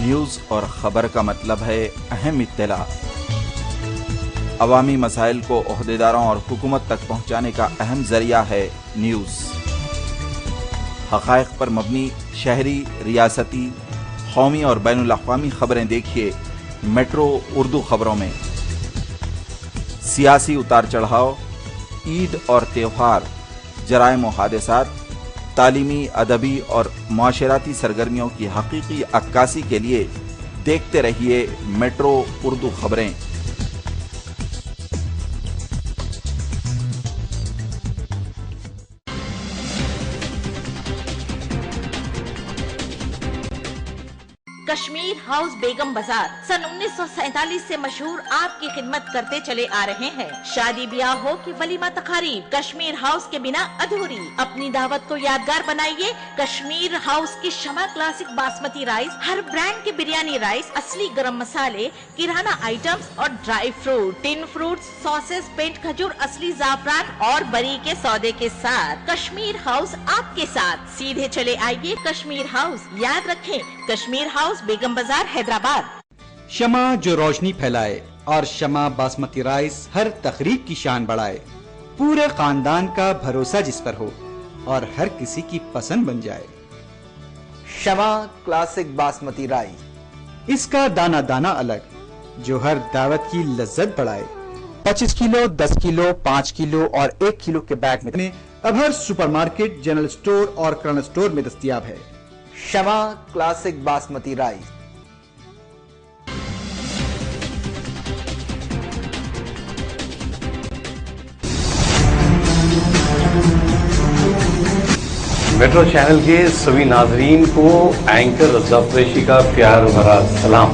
News اور خبر کا مطلب ہے اہم اطلاع۔ عوامی مسائل کو عہدیداروں اور حکومت تک پہنچانے کا اہم ذریعہ ہے نیوز۔ حقائق پر مبنی شہری، ریاستی، قومی اور بین الاقوامی خبریں دیکھیے میٹرو اردو خبروں میں۔ سیاسی اتار چڑھاؤ، عید اور تہوار، جرائم و حادثات، تعلیمی، ادبی اور معاشرتی سرگرمیوں کی حقیقی عکاسی کے لیے دیکھتے رہیے میٹرو اردو خبریں۔ کشمیر ہاؤس بیگم بازار سن 1947 سے مشہور آپ کی خدمت کرتے چلے آ رہے ہیں۔ شادی بیاہ ہو کہ ولیمہ تقاریب، کشمیر ہاؤس کے بنا ادھوری۔ اپنی دعوت کو یادگار بنائیے کشمیر ہاؤس کی شمع کلاسک باسمتی رائس، ہر برانڈ کے بریانی رائس، اصلی گرم مسالے، کرانہ آئٹمز اور dry fruit, tin fruits, sauces, پینٹ کھجور، اصلی زعفران اور بری کے سودے کے ساتھ۔ کشمیر ہاؤس آپ کے ساتھ، سیدھے چلے آئیے کشمیر ہاؤس۔ یاد رکھیں کشمیر ہاؤس بیگم بازار حیدرآباد۔ شمع جو روشنی پھیلائے اور شمع باسمتی رائس ہر تقریب کی شان بڑھائے، پورے خاندان کا بھروسہ جس پر ہو اور ہر کسی کی پسند بن جائے۔ شمع کلاسک باسمتی رائس، اس کا دانہ دانہ الگ جو ہر دعوت کی لذت بڑھائے۔ 25 کلو، 10 کلو، 5 کلو اور 1 کلو کے بیگ میں اب ہر سپر مارکیٹ، جنرل سٹور اور کرانہ سٹور میں دستیاب ہے۔ شمع classic basmati rice. Metro channel کے سبھی ناظرین کو اینکر رضا قریشی کا پیار بھرا سلام۔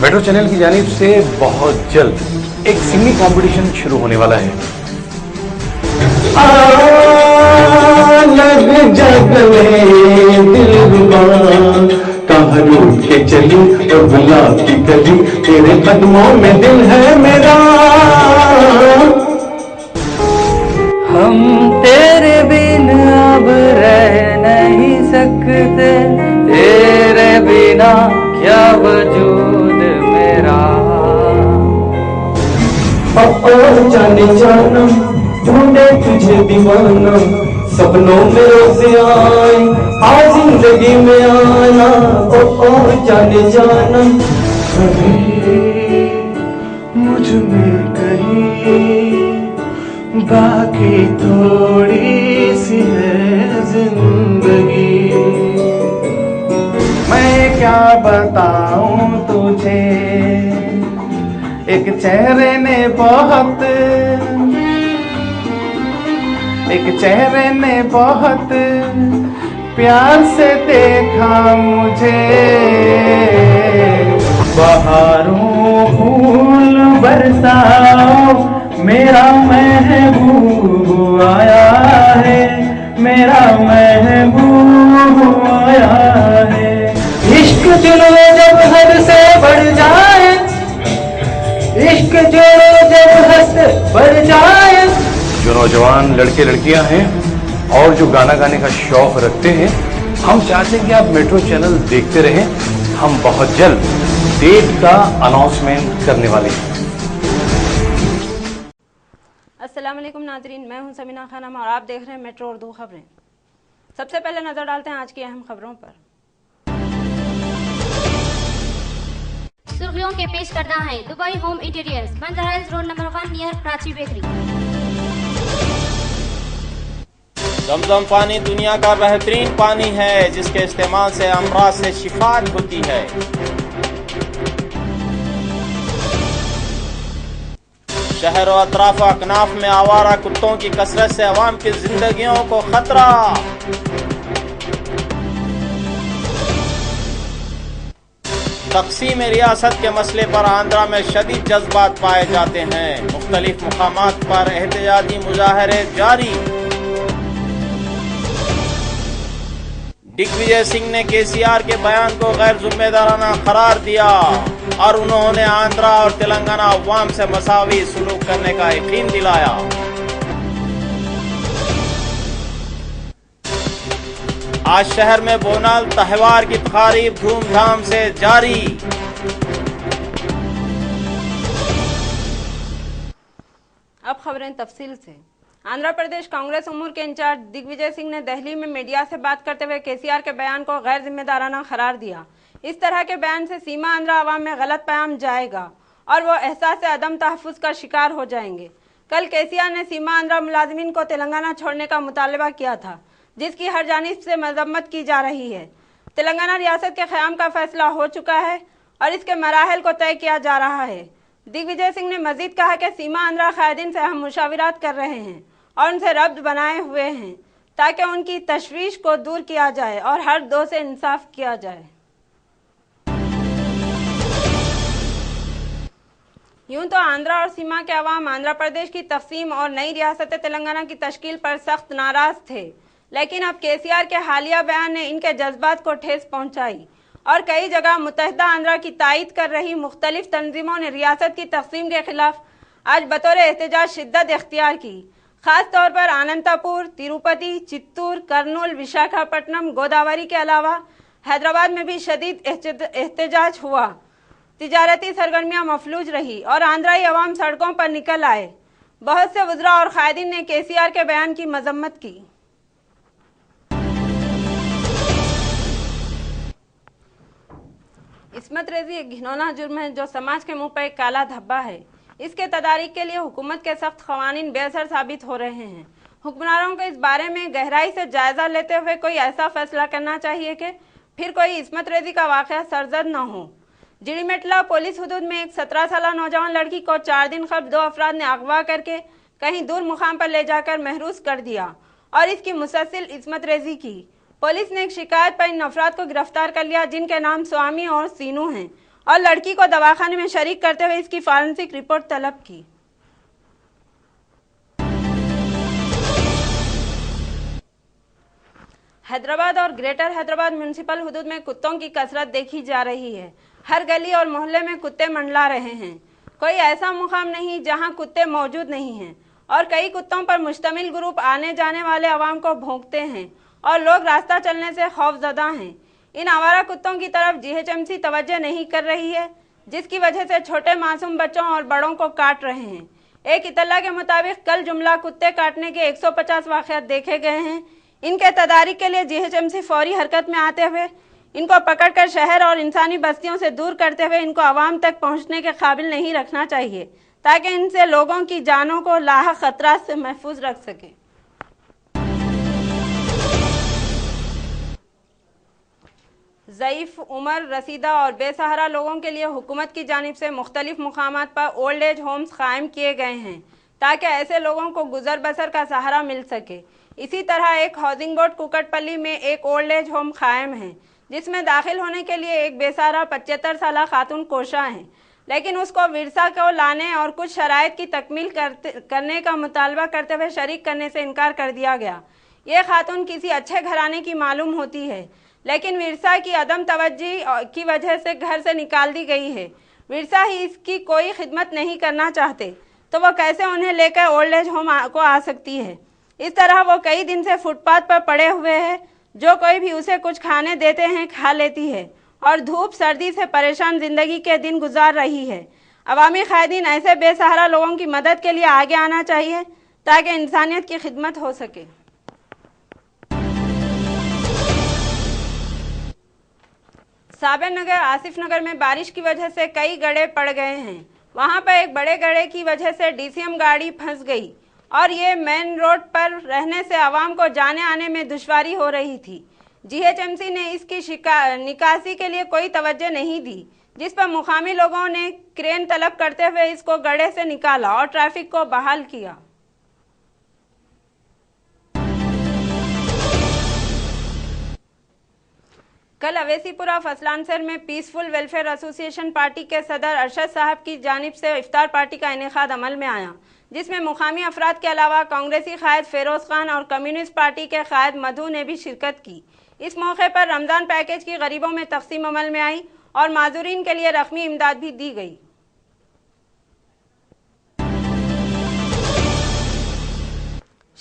میٹرو چینل کی جانب سے بہت جلد ایک سنگنگ کمپٹیشن شروع ہونے والا ہے۔ کہاں روٹ کے چلی اور گلاب کی گلی، تیرے قدموں میں دل ہے میرا۔ ہم تیرے بن اب رہ نہیں سکتے، تیرے بنا کیا وجود میرا۔ جانے جانا ڈھونڈے تجھے دیوانہ، سپنوں میں روز آئے آ زندگی میں آنا، جانے جانا مجھ میں کہیں باقی تھوڑی سی ہے زندگی۔ میں کیا بتاؤں تجھے، ایک چہرے نے بہت پیار سے دیکھا مجھے۔ بہاروں پھول برساؤ، میرا محبوب آیا ہے، میرا محبوب آیا ہے۔ عشق جنوں جب حد سے بڑھ جائے، عشق جنوں جب حد سے بڑھ جائے۔ جو نوجوان لڑکے لڑکیاں ہیں اور جو گانا گانے کا شوق رکھتے ہیں، ہم چاہتے ہیں کہ آپ میٹرو چینل دیکھتے رہیں۔ ہم بہت جلد ڈیٹ کا اناؤنسمنٹ کرنے والے ہیں۔ السلام علیکم ناظرین، میں ہوں سمینہ خانم اور آپ دیکھ رہے ہیں میٹرو اردو خبریں۔ سب سے پہلے نظر ڈالتے ہیں آج کی اہم خبروں پر۔ سرخیوں کے پیش کردہ ہیں Dubai home interiors, Bandar hills road number 1 near Karachi bakery. زمزم پانی دنیا کا بہترین پانی ہے جس کے استعمال سے امراض سے شفاعت ہوتی ہے۔ شہر و اطراف و اکناف میں آوارہ کتوں کی کثرت سے عوام کی زندگیوں کو خطرہ۔ تقسیم ریاست کے مسئلے پر آندھرا میں شدید جذبات پائے جاتے ہیں۔ مختلف مقامات پر احتجاجی مظاہرے جاری۔ دگ وجے سنگھ نے کے سی آر کے بیان کو غیر ذمہ دارانہ قرار دیا اور انہوں نے آندھرا اور تلنگانہ عوام سے مساوی سلوک کرنے کا یقین دلایا۔ آج شہر میں بونال تہوار کی تقاریب دھوم دھام سے جاری۔ اب خبریں تفصیل سے۔ آندھرا پردیش کانگریس امور کے انچارج دگ وجے سنگھ نے دہلی میں میڈیا سے بات کرتے ہوئے KCR کے بیان کو غیر ذمہ دارانہ قرار دیا۔ اس طرح کے بیان سے سیما آندھرا عوام میں غلط پیغام جائے گا اور وہ احساس عدم تحفظ کا شکار ہو جائیں گے۔ کل KCR نے سیما آندھرا ملازمین کو تلنگانہ چھوڑنے کا مطالبہ کیا تھا، جس کی ہر جانب سے مذمت کی جا رہی ہے۔ تلنگانہ ریاست کے قیام کا فیصلہ ہو چکا ہے اور اس کے مراحل کو طے کیا جا رہا ہے۔ دگ وجے سنگھ نے مزید کہا کہ سیما آندھرا قائدین سے اہم مشاورات کر رہے ہیں اور ان سے ربط بنائے ہوئے ہیں تاکہ ان کی تشویش کو دور کیا جائے اور ہر دو سے انصاف کیا جائے۔ یوں تو آندھرا اور سیما کے عوام آندھرا پردیش کی تقسیم اور نئی ریاست تلنگانہ کی تشکیل پر سخت ناراض تھے، لیکن اب KCR کے حالیہ بیان نے ان کے جذبات کو ٹھیس پہنچائی اور کئی جگہ متحدہ آندھرا کی تائید کر رہی مختلف تنظیموں نے ریاست کی تقسیم کے خلاف آج بطور احتجاج شدت اختیار کی۔ خاص طور پر اننتا پور، تروپتی، چتور، کرنول، وشاکھاپٹنم، گوداوری کے علاوہ حیدرآباد میں بھی شدید احتجاج ہوا۔ تجارتی سرگرمیاں مفلوج رہی اور آندھرائی عوام سڑکوں پر نکل آئے۔ بہت سے وزراء اور قائدین نے KCR کے بیان کی مذمت کی۔ عصمت ریزی ایک گھنونا جرم ہے جو سماج کے منہ پر ایک کالا دھبا ہے۔ اس کے تدارک کے لیے حکومت کے سخت قوانین بے اثر ثابت ہو رہے ہیں۔ حکمرانوں کو اس بارے میں گہرائی سے جائزہ لیتے ہوئے کوئی ایسا فیصلہ کرنا چاہیے کہ پھر کوئی عصمت ریزی کا واقعہ سرزد نہ ہو۔ جڑیمیٹلا پولیس حدود میں ایک 17 سالہ نوجوان لڑکی کو 4 دن قبل 2 افراد نے اغوا کر کے کہیں دور مقام پر لے جا کر محروس کر دیا اور اس کی مسلسل عصمت ریزی کی۔ پولیس نے ایک شکایت پر ان افراد کو گرفتار کر لیا جن کے نام سوامی اور سینو ہیں، اور لڑکی کو دواخانے میں شریک کرتے ہوئے اس کی فارنسک رپورٹ طلب کی۔ حیدرآباد اور گریٹر حیدرآباد میونسپل حدود میں کتوں کی کثرت دیکھی جا رہی ہے۔ ہر گلی اور محلے میں کتے منڈلا رہے ہیں۔ کوئی ایسا مقام نہیں جہاں کتے موجود نہیں ہیں، اور کئی کتوں پر مشتمل گروپ آنے جانے والے عوام کو بھونکتے ہیں اور لوگ راستہ چلنے سے خوف زدہ ہیں۔ ان آوارہ کتوں کی طرف GHMC توجہ نہیں کر رہی ہے، جس کی وجہ سے چھوٹے معصوم بچوں اور بڑوں کو کاٹ رہے ہیں۔ ایک اطلاع کے مطابق کل جملہ کتے کاٹنے کے 150 واقعات دیکھے گئے ہیں۔ ان کے تدارک کے لیے GHMC فوری حرکت میں آتے ہوئے ان کو پکڑ کر شہر اور انسانی بستیوں سے دور کرتے ہوئے ان کو عوام تک پہنچنے کے قابل نہیں رکھنا چاہیے تاکہ ان سے لوگوں کی جانوں کو لاحق خطرات سے محفوظ رکھ سکے۔ ضعیف عمر رسیدہ اور بے سہارا لوگوں کے لیے حکومت کی جانب سے مختلف مقامات پر اولڈ ایج ہومز قائم کیے گئے ہیں تاکہ ایسے لوگوں کو گزر بسر کا سہارا مل سکے۔ اسی طرح ایک ہاؤسنگ بورڈ کوکٹ پلی میں ایک اولڈ ایج ہوم قائم ہے جس میں داخل ہونے کے لیے ایک بے سہارا 75 سالہ خاتون کوشاں ہیں، لیکن اس کو ورثہ کو لانے اور کچھ شرائط کی تکمیل کرنے کا مطالبہ کرتے ہوئے شریک کرنے سے انکار کر دیا گیا۔ یہ خاتون کسی اچھے گھرانے کی معلوم ہوتی ہے، لیکن ورثہ کی عدم توجہ کی وجہ سے گھر سے نکال دی گئی ہے۔ ورثہ ہی اس کی کوئی خدمت نہیں کرنا چاہتے تو وہ کیسے انہیں لے کر اولڈ ایج ہوم کو آ سکتی ہے؟ اس طرح وہ کئی دن سے فٹ پاتھ پر پڑے ہوئے ہیں، جو کوئی بھی اسے کچھ کھانے دیتے ہیں کھا لیتی ہے اور دھوپ سردی سے پریشان زندگی کے دن گزار رہی ہے۔ عوامی قائدین ایسے بے سہارا لوگوں کی مدد کے لیے آگے آنا چاہیے تاکہ انسانیت کی خدمت ہو سکے۔ صابر نگر آصف نگر میں بارش کی وجہ سے کئی گڑھے پڑ گئے ہیں۔ وہاں پر ایک بڑے گڑھے کی وجہ سے DCM گاڑی پھنس گئی اور یہ مین روڈ پر رہنے سے عوام کو جانے آنے میں دشواری ہو رہی تھی۔ GHMC نے اس کی نکاسی کے لیے کوئی توجہ نہیں دی، جس پر مقامی لوگوں نے کرین طلب کرتے ہوئے اس کو گڑھے سے نکالا اور ٹریفک کو بحال کیا۔ کل اویسی پورہ فصلانسر میں پیسفل ویلفیئر ایسوسی ایشن پارٹی کے صدر ارشد صاحب کی جانب سے افطار پارٹی کا انعقاد عمل میں آیا، جس میں مقامی افراد کے علاوہ کانگریسی قائد فیروز خان اور کمیونسٹ پارٹی کے قائد مدھو نے بھی شرکت کی۔ اس موقع پر رمضان پیکیج کی غریبوں میں تقسیم عمل میں آئی اور معذورین کے لیے رقمی امداد بھی دی گئی۔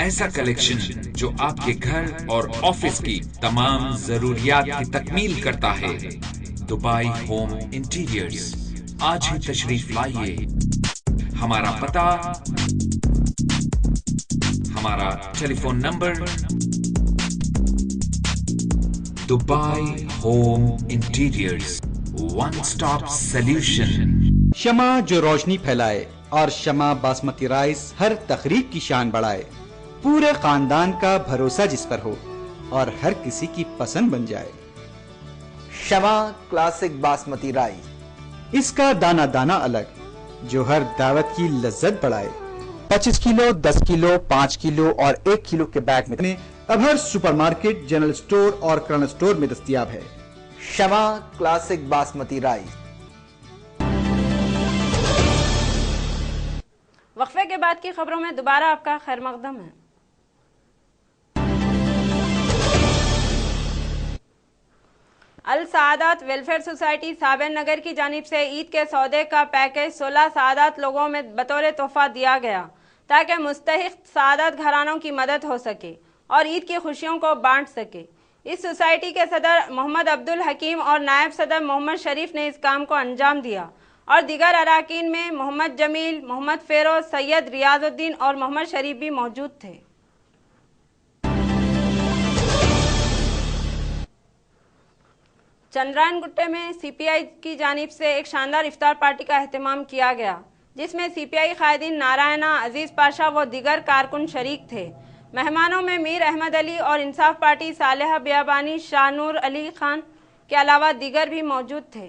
ایسا کلیکشن جو آپ کے گھر اور آفس کی تمام ضروریات کی تکمیل کرتا ہے. Dubai home interiors. آج ہی تشریف لائیے. ہمارا پتہ، ہمارا telephone number. Dubai home interiors, one stop solution. شمع جو روشنی پھیلائے اور شمع باسمتی رائس ہر تقریب کی شان بڑھائے. پورے خاندان کا بھروسہ جس پر ہو اور ہر کسی کی پسند بن جائے. شمع کلاسک باسمتی رائس. اس کا دانہ دانہ الگ جو ہر دعوت کی لذت بڑھائے. 25 کلو، 10 کلو، 5 کلو اور 1 کلو کے بیگ میں اب ہر سپر مارکیٹ، جنرل سٹور اور کرانہ سٹور میں دستیاب ہے. شمع کلاسک باسمتی رائس. وقفے کے بعد کی خبروں میں دوبارہ آپ کا خیر مقدم ہے. السعادات ویلفیئر سوسائٹی صابر نگر کی جانب سے عید کے سودے کا پیکیج 16 سعادات لوگوں میں بطور تحفہ دیا گیا تاکہ مستحق سعادت گھرانوں کی مدد ہو سکے اور عید کی خوشیوں کو بانٹ سکے. اس سوسائٹی کے صدر محمد عبدالحکیم اور نائب صدر محمد شریف نے اس کام کو انجام دیا اور دیگر اراکین میں محمد جمیل، محمد فیروز، سید ریاض الدین اور محمد شریف بھی موجود تھے. چندرائن گٹے میں سی پی آئی کی جانب سے ایک شاندار افطار پارٹی کا اہتمام کیا گیا جس میں سی پی آئی قائدین نارائنہ، عزیز پاشا و دیگر کارکن شریک تھے. مہمانوں میں میر احمد علی اور انصاف پارٹی صالحہ بیابانی، شاہ نور علی خان کے علاوہ دیگر بھی موجود تھے.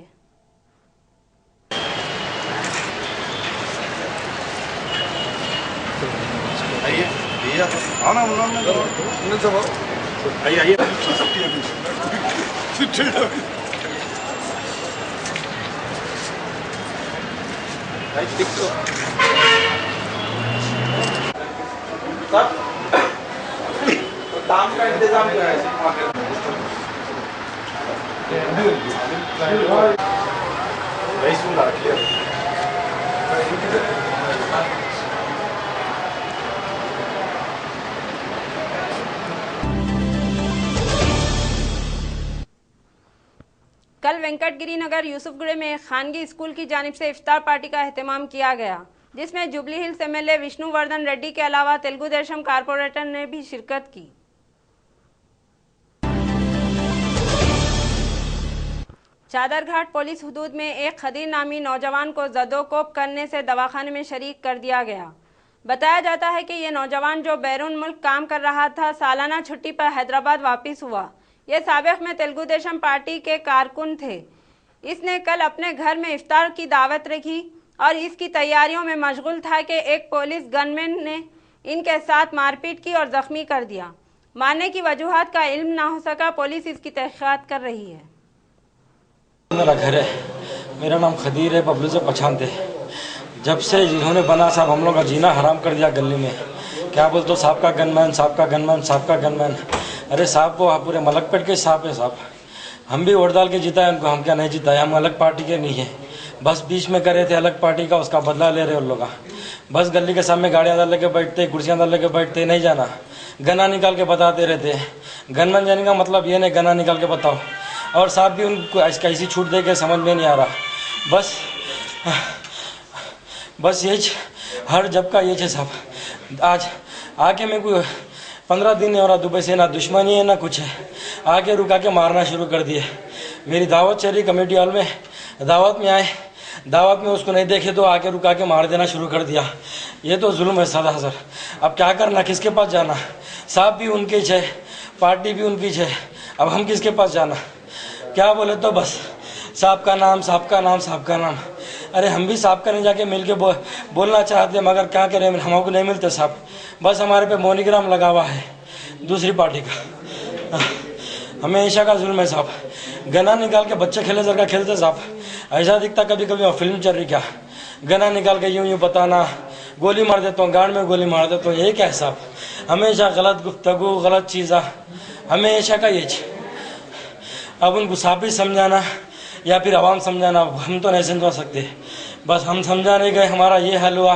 کام کا انتظام کیا ہے؟ کل وینکٹ گری نگر یوسف گڑے میں ایک خانگی اسکول کی جانب سے افطار پارٹی کا اہتمام کیا گیا جس میں Jubilee Hills M L A Vishnu Vardhan Reddy کے علاوہ تلگو دیشم کارپوریٹر نے بھی شرکت کی. چادر گھاٹ پولیس حدود میں ایک خدیر نامی نوجوان کو زد و کوب کرنے سے دواخانے میں شریک کر دیا گیا. بتایا جاتا ہے کہ یہ نوجوان جو بیرون ملک کام کر رہا تھا سالانہ چھٹی پر حیدرآباد واپس ہوا. یہ سابق میں تلگو دیشم پارٹی کے کارکن تھے. اس نے کل اپنے گھر میں افطار کی دعوت رکھی اور اس کی تیاریوں میں مشغول تھا کہ ایک پولیس گن مین نے ان کے ساتھ مار پیٹ کی اور زخمی کر دیا. مارنے کی وجوہات کا علم نہ ہو سکا. پولیس اس کی تحقیقات کر رہی ہے. میرا گھر ہے، میرا نام خدیر ہے، ببلو سے پہچانتے. جب سے انہوں نے بنا صاحب ہم لوگ کا جینا حرام کر دیا گلی میں. کیا بولتے صاحب کا گن مین، صاحب کا گن مین، صاحب کا گن مین. ارے صاحب کو پورے ملک پیٹ کے صاحب ہے صاحب. ہم بھی ووٹ ڈال کے جیتا ہے ان کو. ہم کیا نہیں جیتا ہے، ہم الگ پارٹی کے نہیں ہیں. بس بیچ میں کر رہے تھے الگ پارٹی کا، اس کا بدلہ لے رہے ان لوگ. بس گلی کے سامنے گاڑیاں ڈال لے کے بیٹھتے، کرسیاں ڈال لے کے بیٹھتے، نہیں جانا. گنا نکال کے بتاتے رہتے. گن مین جانے کا مطلب یہ نہیں گنا نکال کے بتاؤ. اور صاحب بھی ان کو ایسی چھوٹ دے کے سمجھ میں نہیں آ رہا. بس یہ ہر جب کا یہ صاحب. آج آ کے میں کوئی 15 دن نہیں ہو رہا دبئی سے، نہ دشمنی ہے نہ کچھ ہے. آ کے رکا کے مارنا شروع کر دیے. میری دعوت چل رہی کمیٹی ہال میں، دعوت میں آئے، دعوت میں اس کو نہیں دیکھے تو آ کے رکا کے مار دینا شروع کر دیا. یہ تو ظلم ہے سادہ حضر. اب کیا کرنا، کس کے پاس جانا؟ صاحب بھی ان کی ہے، پارٹی بھی ان کی ہے. اب ہم کس کے پاس جانا؟ کیا بولے تو بس صاحب کا نام، صاحب کا نام، صاحب کا نام. ارے ہم بھی صاحب کا نہیں جا کے مل کے بولنا چاہتے ہیں مگر کیا کریں، ہم کو نہیں ملتے صاحب. بس ہمارے پہ مونی گرام لگا ہوا ہے دوسری پارٹی کا. ہمیشہ کا ظلم ہے صاحب. گنا نکال کے بچے کھیلے زر کا کھیلتے صاحب. ایسا دکھتا کبھی کبھی فلم چل رہی کیا. گنا نکال کے یوں بتانا، گولی مار دیتا ہوں، گاڑ میں گولی مار دیتا ہوں. یہ کیا ہے صاحب؟ ہمیشہ غلط گفتگو، غلط چیزیں، ہمیشہ کا یہ. اب ان کو صاحب سمجھانا یا پھر عوام سمجھانا، ہم تو نہیں سمجھا سکتے. بس ہم سمجھانے گئے، ہمارا یہ حل ہوا.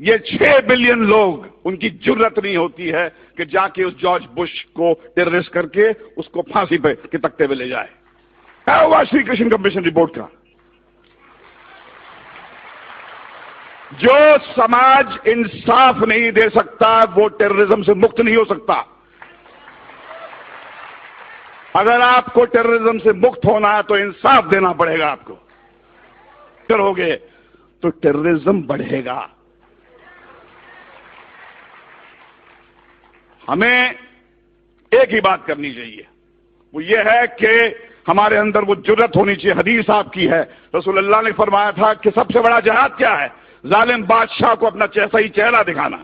یہ 6 بلین لوگ ان کی جرت نہیں ہوتی ہے کہ جا کے اس جارج بش کو ٹیررسٹ کر کے اس کو پھانسی پہ کے تختے پہ لے جائے. کیا ہوا شری کرشن کمیشن رپورٹ کا؟ جو سماج انصاف نہیں دے سکتا وہ ٹیررزم سے مکت نہیں ہو سکتا. اگر آپ کو ٹیررزم سے مکت ہونا ہے تو انصاف دینا پڑے گا. آپ کو کرو گے تو ٹیررزم بڑھے گا. ہمیں ایک ہی بات کرنی چاہیے، وہ یہ ہے کہ ہمارے اندر وہ جرت ہونی چاہیے. حدیث آپ کی ہے، رسول اللہ نے فرمایا تھا کہ سب سے بڑا جہاد کیا ہے؟ ظالم بادشاہ کو اپنا صحیح چہرہ دکھانا.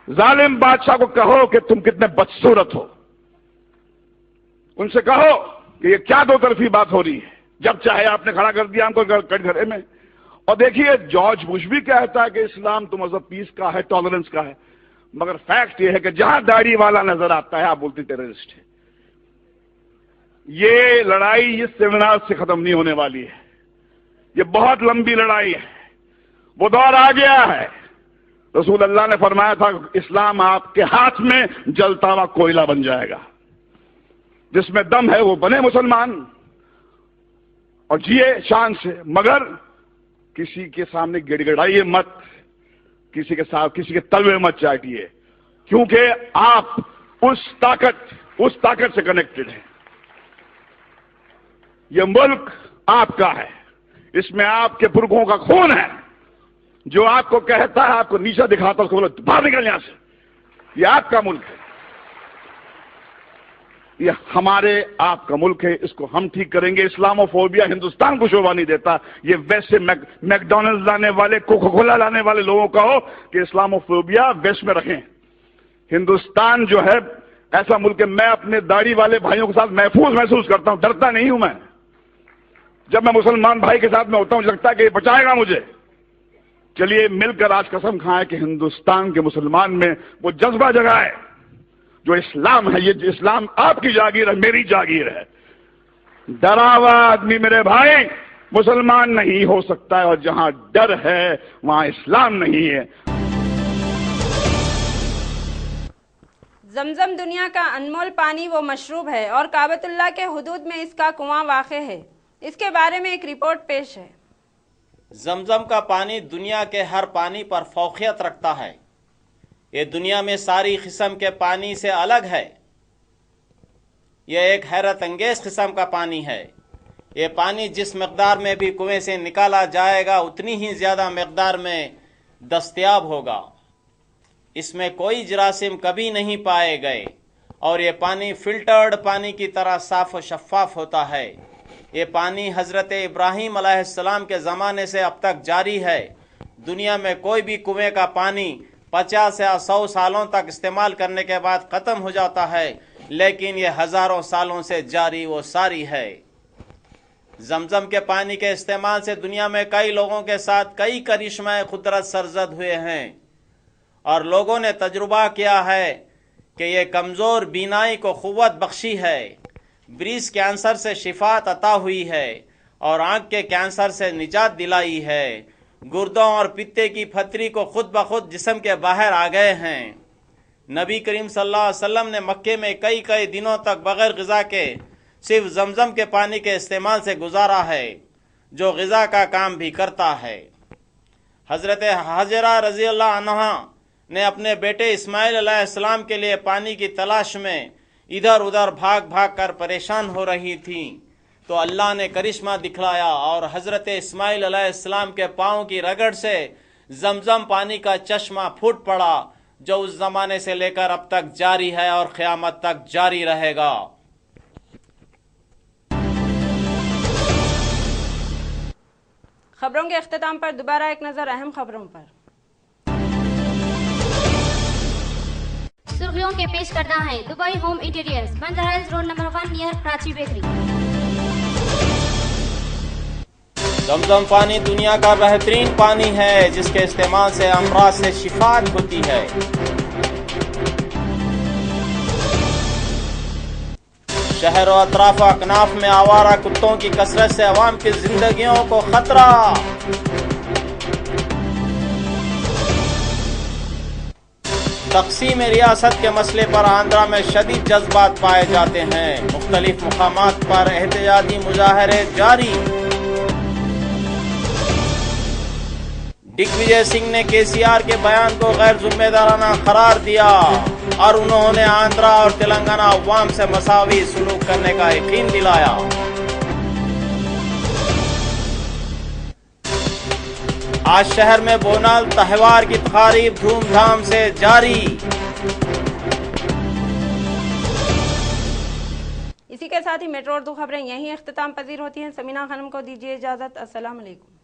ظالم بادشاہ کو کہو کہ تم کتنے بدصورت ہو. ان سے کہو کہ یہ کیا دو طرفی بات ہو رہی ہے، جب چاہے آپ نے کھڑا کر دیا ہم کو کٹ گھرے میں. اور دیکھیے جارج بش بھی کہتا ہے کہ اسلام تو مذہب پیس کا ہے، ٹالرنس کا ہے، مگر فیکٹ یہ ہے کہ جہاں داڑھی والا نظر آتا ہے آپ بولتے ٹیررسٹ ہے. یہ لڑائی اس سیمینار سے ختم نہیں ہونے والی ہے، یہ بہت لمبی لڑائی ہے. وہ دور آ گیا ہے. رسول اللہ نے فرمایا تھا اسلام آپ کے ہاتھ میں جلتا ہوا کوئلہ بن جائے گا. جس میں دم ہے وہ بنے مسلمان اور جیے شان سے، مگر کسی کے سامنے گڑ گڑائیے مت، کسی کے ساتھ کسی کے تلوے مت چاٹیے، کیونکہ آپ اس طاقت سے کنیکٹڈ ہیں. یہ ملک آپ کا ہے، اس میں آپ کے پرکھوں کا خون ہے. جو آپ کو کہتا ہے، آپ کو نیچا دکھاتا ہے، اس کو بولو باہر نکل یہاں سے. یہ آپ کا ملک ہے، یہ ہمارے آپ کا ملک ہے. اس کو ہم ٹھیک کریں گے. اسلاموفوبیا ہندوستان کو شوبھا نہیں دیتا. یہ ویسٹ سے میکڈونلڈ لانے والے، کوکا کولا لانے والے لوگوں کا ہو کہ اسلاموفوبیا ویسٹ میں رکھیں. ہندوستان جو ہے ایسا ملک ہے، میں اپنے داڑھی والے بھائیوں کے ساتھ محفوظ محسوس کرتا ہوں، ڈرتا نہیں ہوں میں. جب میں مسلمان بھائی کے ساتھ میں ہوتا ہوں لگتا ہے کہ یہ بچائے گا مجھے. چلیے مل کر آج قسم کھائیں کہ ہندوستان کے مسلمان میں وہ جذبہ جگائے جو اسلام ہے. یہ اسلام آپ کی جاگیر ہے، میری جاگیر ہے. ڈرا ہوا آدمی میرے بھائی مسلمان نہیں ہو سکتا ہے، اور جہاں ڈر ہے وہاں اسلام نہیں ہے. زمزم دنیا کا انمول پانی و مشروب ہے اور کعبۃ اللہ کے حدود میں اس کا کنواں واقع ہے. اس کے بارے میں ایک رپورٹ پیش ہے. زمزم کا پانی دنیا کے ہر پانی پر فوقیت رکھتا ہے. یہ دنیا میں ساری قسم کے پانی سے الگ ہے. یہ ایک حیرت انگیز قسم کا پانی ہے. یہ پانی جس مقدار میں بھی کنویں سے نکالا جائے گا اتنی ہی زیادہ مقدار میں دستیاب ہوگا. اس میں کوئی جراثیم کبھی نہیں پائے گئے اور یہ پانی فلٹرڈ پانی کی طرح صاف و شفاف ہوتا ہے. یہ پانی حضرت ابراہیم علیہ السلام کے زمانے سے اب تک جاری ہے. دنیا میں کوئی بھی کنویں کا پانی 50 یا 100 سالوں تک استعمال کرنے کے بعد ختم ہو جاتا ہے، لیکن یہ ہزاروں سالوں سے جاری و ساری ہے. زمزم کے پانی کے استعمال سے دنیا میں کئی لوگوں کے ساتھ کئی کرشمے قدرت سرزد ہوئے ہیں، اور لوگوں نے تجربہ کیا ہے کہ یہ کمزور بینائی کو قوت بخشی ہے، بریسٹ کینسر سے شفا عطا ہوئی ہے اور آنکھ کے کینسر سے نجات دلائی ہے. گردوں اور پتے کی پھتری کو خود بخود جسم کے باہر آ گئے ہیں. نبی کریم صلی اللہ علیہ وسلم نے مکے میں کئی دنوں تک بغیر غذا کے صرف زمزم کے پانی کے استعمال سے گزارا ہے، جو غذا کا کام بھی کرتا ہے. حضرت حاجرہ رضی اللہ عنہا نے اپنے بیٹے اسماعیل علیہ السلام کے لیے پانی کی تلاش میں ادھر ادھر بھاگ کر پریشان ہو رہی تھیں، تو اللہ نے کرشمہ دکھلایا اور حضرت اسماعیل علیہ السلام کے پاؤں کی رگڑ سے زمزم پانی کا چشمہ پھوٹ پڑا، جو اس زمانے سے لے کر اب تک جاری ہے اور قیامت تک جاری رہے گا. خبروں کے اختتام پر دوبارہ ایک نظر اہم خبروں پر. سرخیوں کے پیش کردہ ہے Dubai home interiors, Bandar hills road number 1 near Karachi bakery. زمزم پانی دنیا کا بہترین پانی ہے جس کے استعمال سے امراض سے شفاعت ہوتی ہے. شہر و اطراف و اکناف میں آوارہ کتوں کی کثرت سے عوام کی زندگیوں کو خطرہ. تقسیم ریاست کے مسئلے پر آندھرا میں شدید جذبات پائے جاتے ہیں، مختلف مقامات پر احتجاجی مظاہرے جاری۔ ڈگ وجے سنگھ نے KCR کے بیان کو غیر ذمہ دارانہ قرار دیا اور انہوں نے آندھرا اور تلنگانہ عوام سے مساوی سلوک کرنے کا یقین دلایا۔ آج شہر میں بونال تہوار کی تقاریب دھوم دھام سے جاری۔ اسی کے ساتھ ہی میٹرو اردو خبریں یہیں اختتام پذیر ہوتی ہیں۔ سمینہ خانم کو دیجیے اجازت۔ السلام علیکم۔